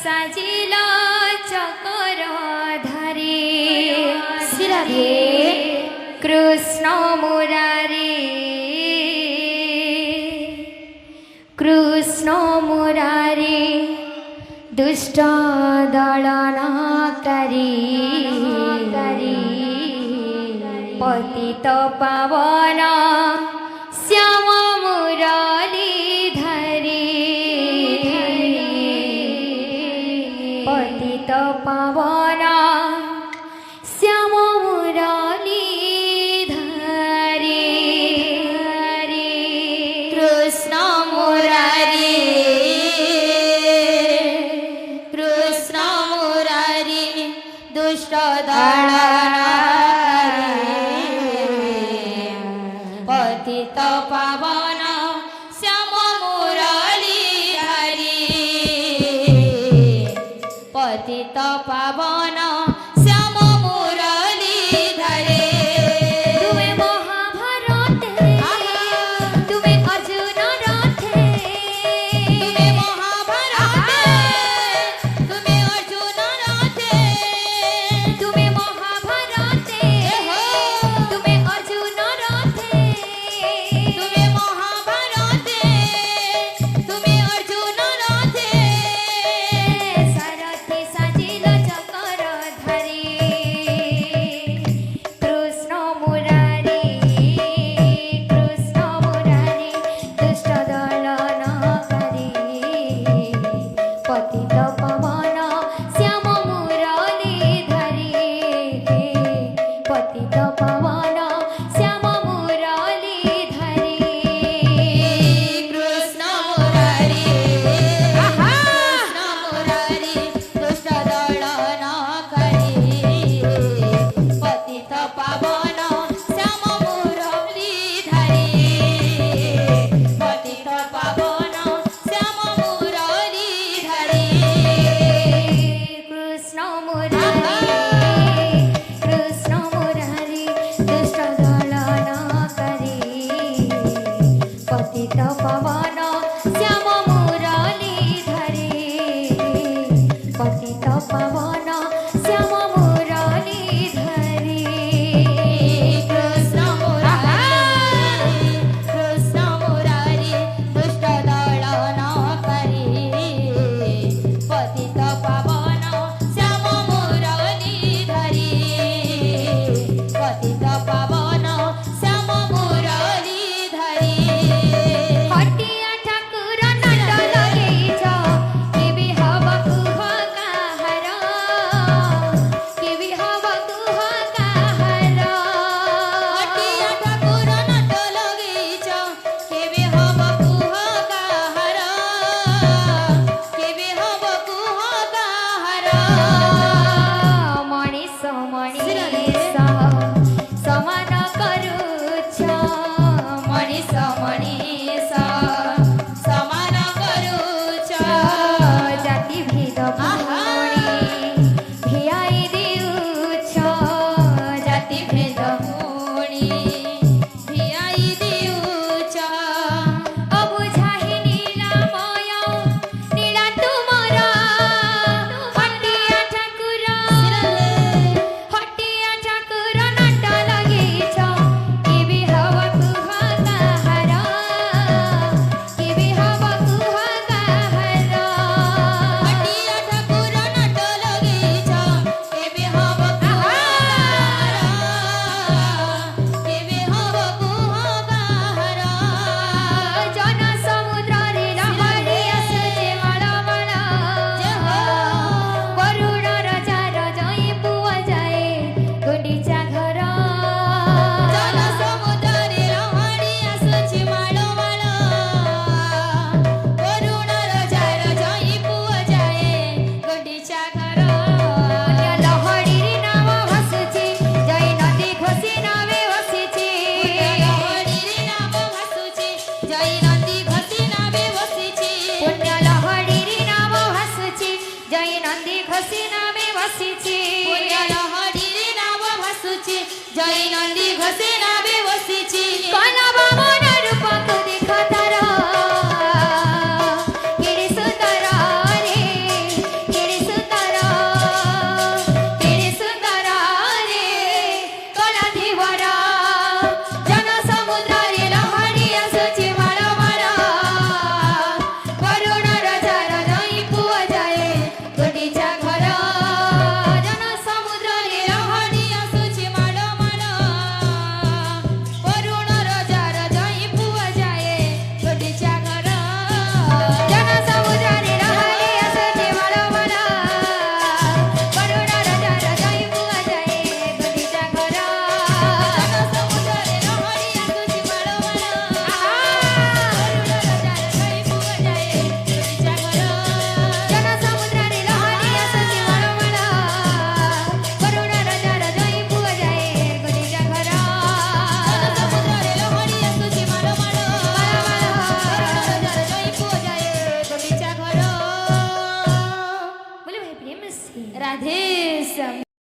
সাজিল চকর ধারে শিরাধে কৃষ্ণ মুরারে কৃষ্ণ মুরারে দুষ্ট দলনকারী পতিত পাবন শ্যাম মুরলী ধরে পতিত পাবন শ্যাম মুরলী ধরে কৃষ্ণ মুরারি কৃষ্ণ মুরারি দুষ্ট দলনকারী পতিত পাবন শ্যাম মুরলী ধরি পতিত পাবন শ্যাম মুরলী ধরে তুমি মহাভারতে তুমি অর্জুন রথে তুমি মহাভারতে তুমি অর্জুন রথে তুমি মহাভারতে তুমি অর্জুন রথে তুমি মহাভারতে তুমি অর্জুন রথে সারথি সাজিল চকর ধারে কৃষ্ণ মুরারি কৃষ্ণ মুরারি দুষ্ট দলনকারী পতিত পাবন শ্যাম মুরলী ধরে পতিত পাবন শ্যাম মুরলী ধরে কৃষ্ণ মুরারি কৃষ্ণ মুরারি দুষ্ট দলনকারী পতিত পাবন শ্যাম মুরলী ধরি পতিত পাবন শ্যাম মুরলী ধরি কৃষ্ণ মুরারি কৃষ্ণ মুরারি দুষ্ট দলনকারী পতিত পাবন শ্যাম মুরলী ধরে পতিত পাবন শ্যাম মুরলী ধরে কৃষ্ণ মুরারি কৃষ্ণ মুরারি দুষ্ট দলনকারী পতিত পাবন শ্যাম মুরলী ধরি পতিত পাবন শ্যাম মুরলী ধরি হটিয়া ঠাকুর নাট লগেইছ কেবি হব কুহ কাহার কেবি হব কুহ কাহার হটিয়া ঠাকুর নাট লগেইছ কেবে হব কুহ কাহার কেবে হব কুহ কাহার মଣିষ মଣିষ সমান କରୁଛ ମଣିଷ ମଣିଷ ସମାନ କରୁଛ ଜାତି ଭେଦ ଭଉଣୀ ଭିଆଇ ଦେଉଛ ଜାତି ଭେଦ ପୁଣି ଭିଆଇ ଦେଉଛ ଅବୁଝାହି ନୀଳମୟ ନୀଳା ତୁମର ହଟିଆ ଠାକୁର ହଟିଆ ଠାକୁର ନାଟ ଲଗେଇଛ କେବେ ହବ କୁହ କାହାର କେବେ ହବ କୁହ କାହାର ହଟିଆ ଠାକୁର ନାଟ ଲଗେଇଛ କେବେ ହବ କୁହ କାହାର କେବେ ହବ କୁହ କାହାର ଜନ ସମୁଦ୍ରରେ ଲହଡ଼ି ଆସୁଛି ମଳମଳ କରୁଣର ଚାର ଜଇଁ ପୁଅ ଯାଏ ଗୁଣ୍ଡିଚା ଘର ଜନ ସମୁଦ୍ରରେ ଲହଡ଼ି ଆସୁଛି ମାଳ ମାଳ କରୁଣର ଜାର ଜଇଁ ପୁଅ ଯାଏ ଗୁଣ୍ଡିଚା ଘର ଲହଡ଼ିରେ ନାମ ଭାସୁଛି ଜୟ ନଦୀ ଘୋଷି ନାମେ ବସିଛି ଲହଡ଼ିରେ ନାମ ଭାସୁଛି ଜୟ ନଦୀ ଘଷି ନାବେ ବସିଛି ପୁଣ୍ୟ ଲହଡ଼ିରେ ନାମ ଭାସୁଛି ଜୟ ନନ୍ଦୀ ଘୋଷି ନାମେ ବସିଛି ପୁଣ୍ୟ ଲହଡ଼ିରେ ନାମ ଭାସୁଛି ଜୟ ନଦୀ ଘଷି ନାବେ ବସିଛି